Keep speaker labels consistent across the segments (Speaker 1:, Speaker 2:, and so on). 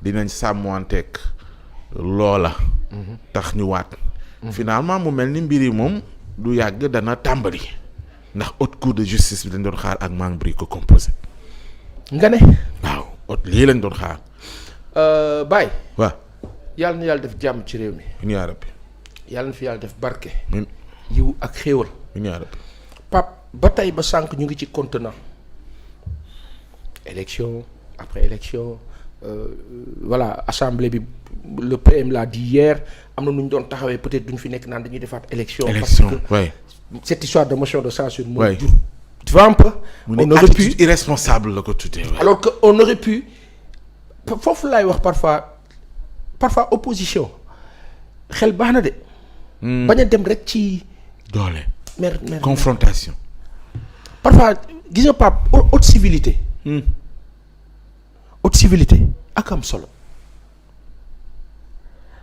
Speaker 1: dinañ sàmmanteeg loola. tax ñu waat. finalement mu mel ni mbir yi moom du yàgg dana tàmbali ndax haute cour de justice bi lañ doon xaar ak membre yi ko composé.
Speaker 2: nga ne.
Speaker 1: waaw haute lii lañ doon xaar.
Speaker 2: Baye.
Speaker 1: waaw.
Speaker 2: yàlla na yàlla def jàmm ci réew mi.
Speaker 1: yaa rabbi.
Speaker 2: yàlla na fi yàlla def barke.
Speaker 1: min
Speaker 2: yiw ak xéewal.
Speaker 1: yaa rabbi.
Speaker 2: Pape ba tey ba sànq ñu ngi ci contenant. élection après élection voilà assemblée bi le PM l'a dit hier am na nu ñu doon taxawee peut-être duñ fi nekk naan dañuy defaat élection. parce que
Speaker 1: ouais.
Speaker 2: cette histoire de motion de censure.
Speaker 1: Ouais.
Speaker 2: moo jur. tu vois un peu.
Speaker 1: on aurait pu irresponsable la ko tuddee.
Speaker 2: alors que on aurait pu foofu laay wax parfois opposition xel baax na de. bañ a dem rek ci.
Speaker 1: doole.
Speaker 2: mer
Speaker 1: confrontation.
Speaker 2: parfois gis nga Pape haute civilité. haute civilité ak am solo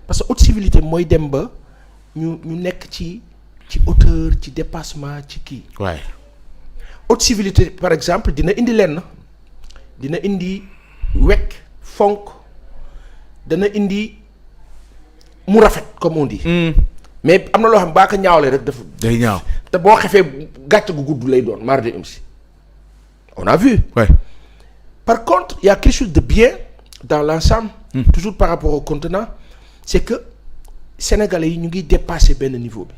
Speaker 2: parce que haute civilité mooy dem ba ñu nekk ci hauteur ci dépassement ci kii.
Speaker 1: waaye.
Speaker 2: haute civilité par exemple dina indi lenn dina indi wekk fonk dana indi mu rafet comme on dit. mais am na loo xam baa ko ñaawlee rek dafa.
Speaker 1: day ñaaw
Speaker 2: te boo xefee gàcce gu gudd lay doon mardi si on a vu.
Speaker 1: ouais.
Speaker 2: Par contre, il y a quelque chose de bien dans l'ensemble, toujours par rapport au contenant, c'est que Sénégalais yi ñu ngi dépassé benn niveau bi.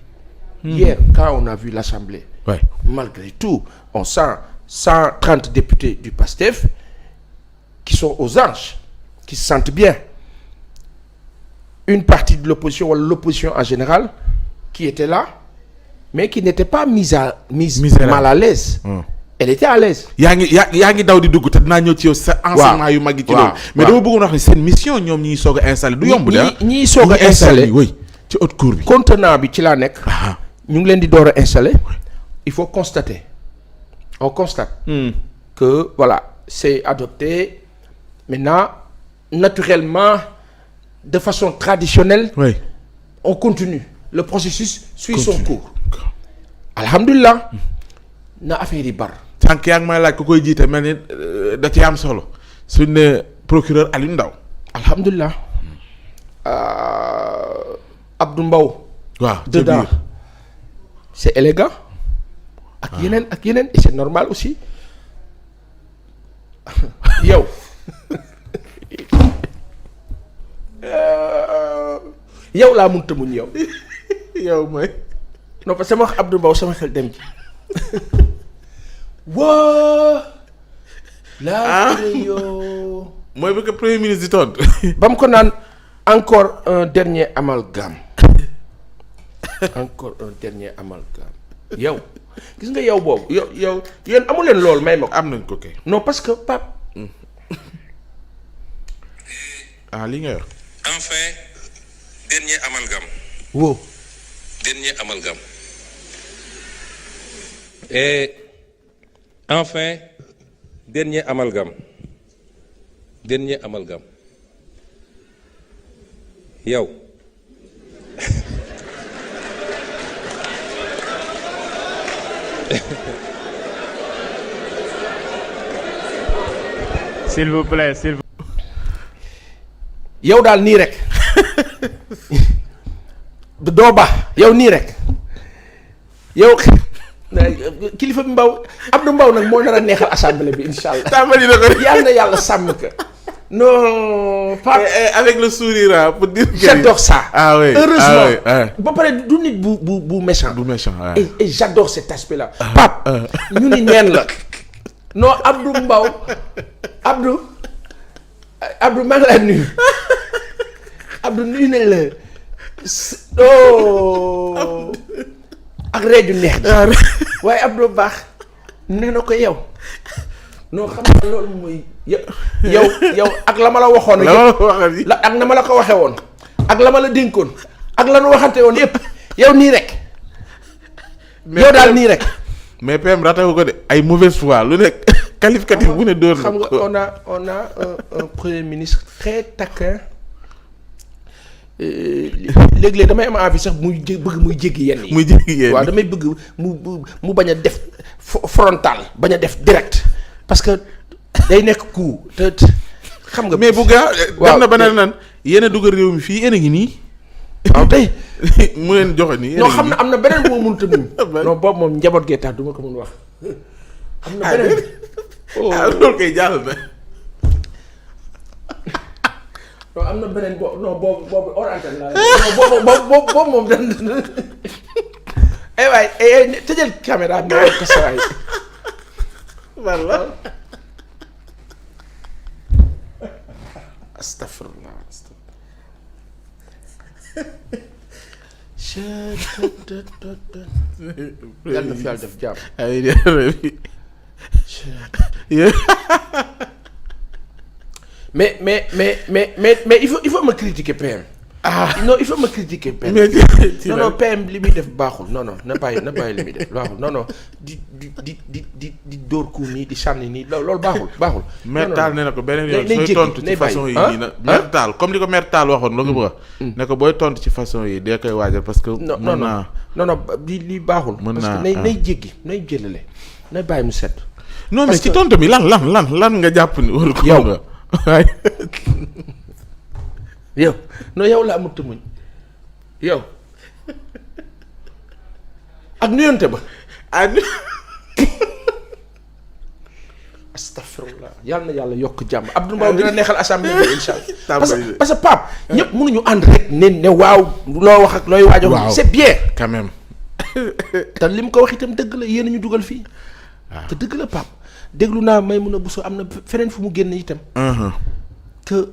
Speaker 2: Hier, quand on a vu l'Assemblée,
Speaker 1: ouais.
Speaker 2: malgré tout, on sent 130 députés du PASTEF qui sont aux anges, qui se sentent bien. Une partie de l'opposition, ou l'opposition en général, qui était là, mais qui n'était pas mise mal à l'aise. Elle était à l'aise.
Speaker 1: yaa ngi daw di dugg te dinaa ñëw ci yow sa enseignement yu mag yi ci loolu. mais dama bëggoon wax ni seen mission ñoom ñiy soog a installé du yomb de.
Speaker 2: ñiy soog a installé
Speaker 1: oui ci haute cour bi.
Speaker 2: contenant bi ci laa nekk. ñu ngi leen di door a installé. il faut constater. On constate. Que voilà c'est adopté maintenant naturellement de façon traditionnelle.
Speaker 1: oui.
Speaker 2: On continue le processus suit son cours. Alhamdulillah na affaire yi bar.
Speaker 1: sànq yaa ngi may laaj ku koy jiite mel ni da ci am solo suñ ne procureur Aliou Ndao.
Speaker 2: Alhamdulillah Abdou Mbow.
Speaker 1: waaw
Speaker 2: dedans c'est élégant. ak yeneen et c'est normal aussi yow. yow laa mënta muñ yow.
Speaker 1: yow mooy.
Speaker 2: non parce que sama wax Abdou Mbow sama xel dem ci. waa. laa yoo.
Speaker 1: mooy bëgg premier ministre di tontu.
Speaker 2: ba mu ko naan encore un dernier amalgame. encore un dernier amalgame. yow gis nga yow boobu yow yéen amu leen loolu may ma ko.
Speaker 1: am nañ ko kay.
Speaker 2: non parce que Pape.
Speaker 1: li nga yor.
Speaker 3: enfin dernier amalgame.
Speaker 2: wow.
Speaker 3: Dernier amalgame. Et enfin, dernier amalgame. Dernier amalgame. Yow.
Speaker 4: S'il vous plaît, s'il vous
Speaker 2: yow daal nii rek. doo baax yow nii rek yow kilifa bi Mbaw Abdou Mbow nag moo nar a neexal assemblée bi incha allah.
Speaker 1: tàmbali na ko
Speaker 2: yàlla na yàlla sàmm ka non pas
Speaker 1: avec le sourire pour dire que
Speaker 2: j'adore ça.
Speaker 1: ah oui
Speaker 2: heureusement
Speaker 1: ah oui,
Speaker 2: ba pare du nit bu méchant.
Speaker 1: du méchant
Speaker 2: et j'adore cet aspect là. Pape ñu ni neen la non Abdou Mbow Abdou maa ngi lay nuyu Abdou nuyu nañ la. oh ak reeju neex waaye Abdou baax nee na ko yow non xam nga loolu mooy yow ak la ma la waxoon ak na ma la ko waxee woon ak la ma la dénkoon ak la nu waxante woon yépp yow nii rek yow daal nii rek
Speaker 1: mais PM ratewu ko de ay mauvaise foi lu nekk qualificatif bu ne dóor
Speaker 2: xam nga on a un premier ministre très taquin. léeg-léeg damay am envie sax bëgg muy jéggi yenn yi.
Speaker 1: muy jéggi yenn yi
Speaker 2: waaw damay bëgg mu bañ a def frontal bañ a def direct parce que day nekk coup te xam nga
Speaker 1: mais bu gaa
Speaker 2: waaw
Speaker 1: dem na ba ne nan yéen a dugal réew mi fii yéen a ngi nii.
Speaker 2: waaw tey
Speaker 1: mu leen joxe nii.
Speaker 2: non xam na am na beneen bu ma mënut a muñ. non boobu moom njaboot gee tax du ma ko mun wax. am na beneen.
Speaker 1: loolu kay jàll na.
Speaker 2: non am na beneen boobu oriental laa non boobu moom dañ. waay tëjal caméra bi ma war ko sawaay.
Speaker 1: walla.
Speaker 2: astafurlah. yàlla na fi yàlla def jàmm. mais il faut me critiquer PM. non il faut me critiquer PM. non PM li muy def baaxul non na bàyyi li muy def baaxul non di dóor ku nii di sànni nii loolu baaxul.
Speaker 1: Maître Tall nee na ko beneen yoon sooy tontu ci façon yi nii na Maître Tall comme li ko Maître Tall waxoon la nga bëgg a ne ko booy tontu ci façon yi dee koy waajal parce que
Speaker 2: non li baaxul parce que nay jéggi nay jëlale nay bàyyi mu set.
Speaker 1: non mais ci tontu bi lan nga jàpp ni waru ko
Speaker 2: yow
Speaker 1: nga waaye
Speaker 2: yow non yow la amut muñ yow ak nuyonte ba astafirullah yàlla na yàlla yokk jàmm Abdou Mbow dina neexal assemblée bi insha Allah parce que Pape ñëpp mënuñu ànd rek ne waaw loo wax ak looy waajo c'est bien
Speaker 1: quand même
Speaker 2: te li mu ko wax itam dëgg la yéen a ñu dugal fii te dëgg la Pape déglu naa Maïmouna Bousso am na feneen fu mu génn itam que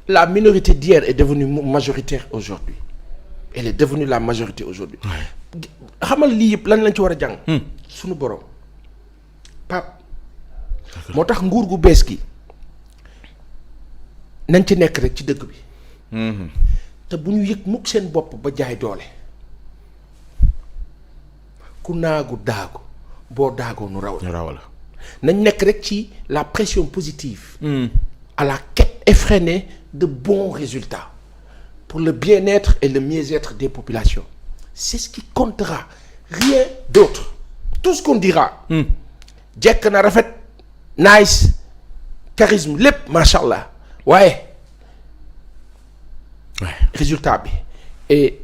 Speaker 2: la minorité d'hier est devenue majoritaire aujourd'hui elle est devenue la majorité aujourd'hui xamal lii yëpp lan lañ ci war a jàng suñu borom Pape moo tax nguur gu bees gi nañ ci nekk rek ci dëgg bi te bu ñu yëg mukk seen bopp ba jaay doole ku naagu daagu boo daagoo nu raw
Speaker 1: la
Speaker 2: nañ nekk rek ci la pression positive à la quête effrénée de bons résultats pour le bien-être et le mieux-être des populations c'est ce qui comptera rien d'autre tout ce qu'on dira jekk na rafet nice charisme lépp macha allah waaye résultat bi et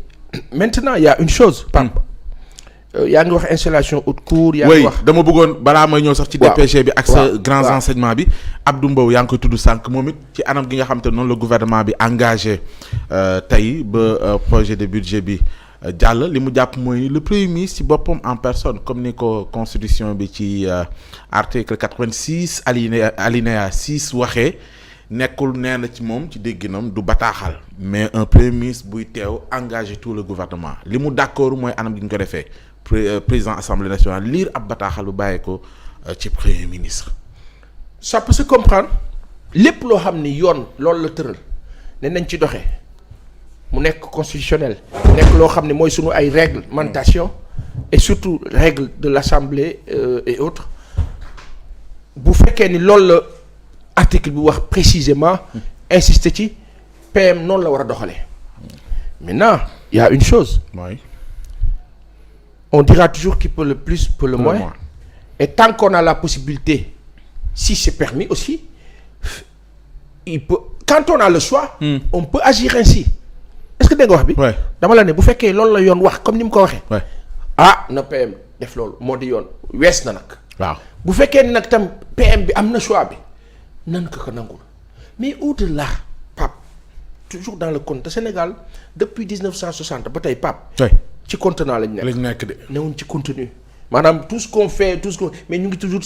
Speaker 2: maintenant il y a une chose Pape yaa ngi wax installation haute cour yaa ngi wax
Speaker 1: dama bëggoon balaa may ñëw sax ci DPG bi ak sa grands enseignements bi Abdou Mbow yaa ngi koy tudd sànq moom it ci anam gi nga xam te noonu la gouvernement bi engagé tey ba projet de budget bi jàll li mu jàpp mooy le premier ministre ci boppam en personne comme ni ko constitution bi ci article 86 alinéa 6 waxee nekkul nee na ci moom ci dégginam du bataaxal mais un premier ministre buy teew engagé tout le gouvernement li mu d'accord mooy anam gi ñu ko defee président assemblée nationale lire ab bataaxal bu bàyyee ko ci premier ministre.
Speaker 2: ça peut se comprendre lépp loo xam ni yoon loolu la tëral ne nañ ci doxee mu nekk constitutionnel nekk loo xam ne mooy sunu ay réglementation et surtout règles de l'assemblée et autres bu fekkee ni loolu la article bi wax précisément insister ci PM noonu la war a doxalee maintenant il y a une chose
Speaker 1: mooy
Speaker 2: on dira toujours qui peut le plus peut le moins et tant qu'on a la possibilité si c'est permis aussi il peut quand on a le choix on peut agir ainsi est-ce que dégg nga wax bi dama la ne bu fekkee loolu la yoon wax comme ni mu ko waxee na PM def loolu moo di yoon wees na nag
Speaker 1: waaw bu
Speaker 2: fekkee ni nag tam PM bi am na choix bi nan ko nangul mais au-delà Pape toujours dans le compte Sénégal depuis 1960 ba tey Pape ci contenant lañ nekk de newuñ ci contenu maanaam tout ce qu'on fait mais ñu ngi toujours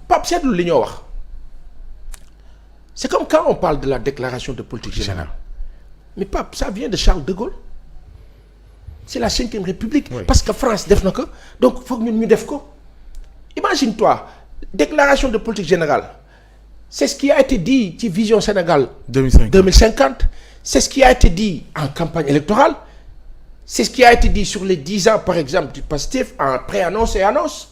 Speaker 2: Pape seetlu li ñoo wax c'est comme quand on parle de la déclaration de politique générale mais Pape ça vient de Charles de Gaulle c'est la 5e République parce que France def na ko donc foog ñun ñu def ko imagine-toi déclaration de politique générale c'est ce qui a été dit ci Vision Sénégal 2050 c'est ce qui a été dit en campagne électorale c'est ce qui a été dit sur les 10 ans par exemple du PASTEF en pré-annonce et annonce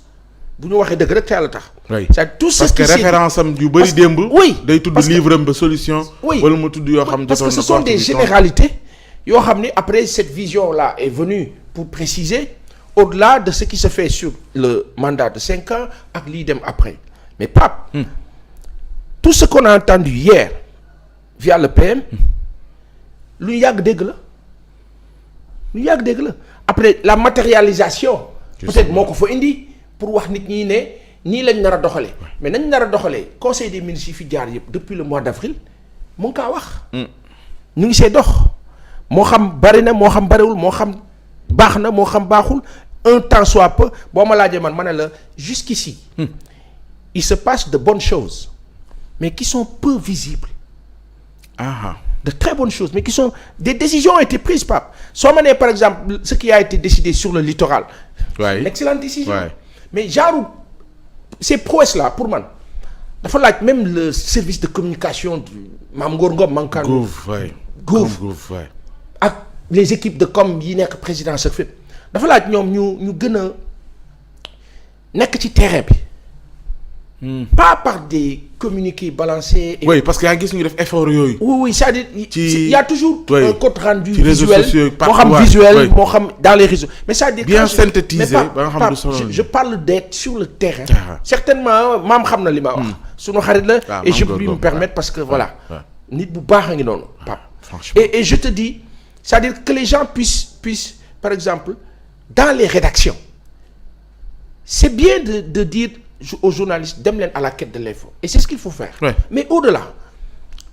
Speaker 2: bu ñu waxee dëgg rek te yàlla tax. c'est tout ce
Speaker 1: parce que référence am yu bëri démb. day tudd livre am ba solution. wala mu tudd yoo xam ne
Speaker 2: parce que ce sont des généralités yoo xam ni après cette vision là est venue pour préciser au-delà de ce qui se fait sur le mandat de 5 ans ak lii dem après mais Pape. tout ce qu'on a entendu hier via le PM lu ñu yàgg dégg la après la matérialisation peut-être moo ko fa indi pour wax nit ñi ne nii lañ nar a doxalee mais nañ nar a doxalee conseil des ministres yi fi jaar yëpp depuis le mois d'avril mu ngi kaa wax ñu ngi see dox moo xam bari na moo xam bariwul moo xam baax na moo xam baaxul un temps soit peu boo ma laajee man ma ne la jusqu'ici il se passe de bonnes choses mais qui sont peu visibles de très bonnes choses mais qui sont des décisions ont été prises Pape soo ma nee par exemple ce qui a été décidé sur le littoral une excellente décision mais genre ces prouesses là pour man dafa laaj même le service de communication du Mame Ngor Ngom Mankan Gouv ak les équipes de com yi nekk présidence ak fépp dafa laaj ñoom ñu gën a nekk ci terrain bi pas par des communiqués balancés.
Speaker 1: Oui, parce que yaa ngi gis ñu def effort yooyu.
Speaker 2: Oui, c'est-à-dire il y a toujours un compte rendu
Speaker 1: visuel
Speaker 2: moo xam visuel moo xam dans les réseaux mais c'est-à-dire
Speaker 1: bien synthétisé ba nga xam du solo
Speaker 2: je parle d'être sur le terrain certainement maam xam na li ma wax sunu xarit la et je peux me permettre parce que voilà nit bu baax a ngi noonu Pape et je te dis c'est-à-dire que les gens puissent par exemple dans les rédactions c'est bien de dire aux journalistes dem leen à la quête de l'info et c'est ce qu'il faut faire mais au-delà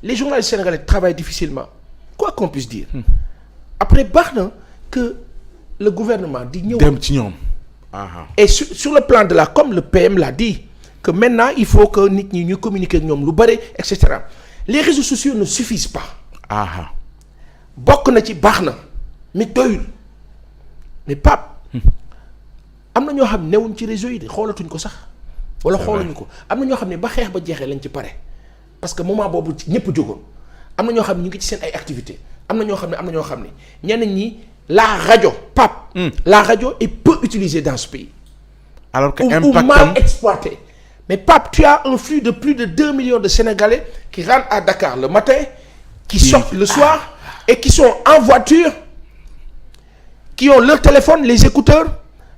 Speaker 2: les journalistes sénégalais travaillent difficilement quoi qu'on puisse dire après baax na que le gouvernement di ñëw
Speaker 1: dem ci ñoom
Speaker 2: et sur le plan de la comme le PM l'a dit que maintenant il faut que nit ñi ñu communiquer ak ñoom lu bëri et cetera les réseaux sociaux ne suffisent pas bokk na ci baax na mais doyul mais Pape am na ñoo xam newuñ ci réseau yi de xoolatuñ ko sax wala xooluñu ko am na ñoo xam ne ba xeex ba jeexee lañ ci pare parce que moment boobu ñëpp jógoon am na ñoo xam ne ñu ngi ci seen ay activités am na ñoo xam ne ñenn ñi la rajo Pape la rajo est peu utilisée dans ce pays
Speaker 1: alors que
Speaker 2: ou mal exploitée mais Pape tu as un flux de plus de 2 millions de Sénégalais qui rentrent à Dakar le matin qui sortent le soir et qui sont en voiture qui ont leur téléphone les écouteurs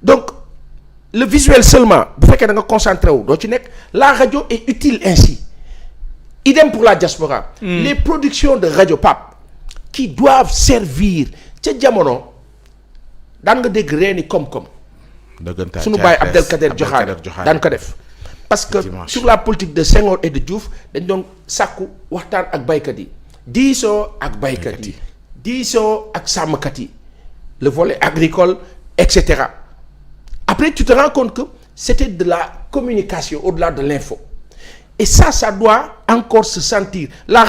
Speaker 2: donc le visuel seulement bu fekkee da nga concentré wu doo ci nekk la radio est utile ainsi idem pour la diaspora les productions de radio Pape qui doivent servir ca jamono daan nga dégg reeni koom-koom suñu bàyyi Abdelkader Joxaane daan ko def parce que sur la politique de Senghor et de Diouf dañ doon sàkku waxtaan ak baykat yi diisoo ak baykat yi diisoo ak sàmmkat yi le volet agricole etc. Après, tu te rends compte que c'était de la communication au-delà de l'info. Et ça doit encore se sentir. La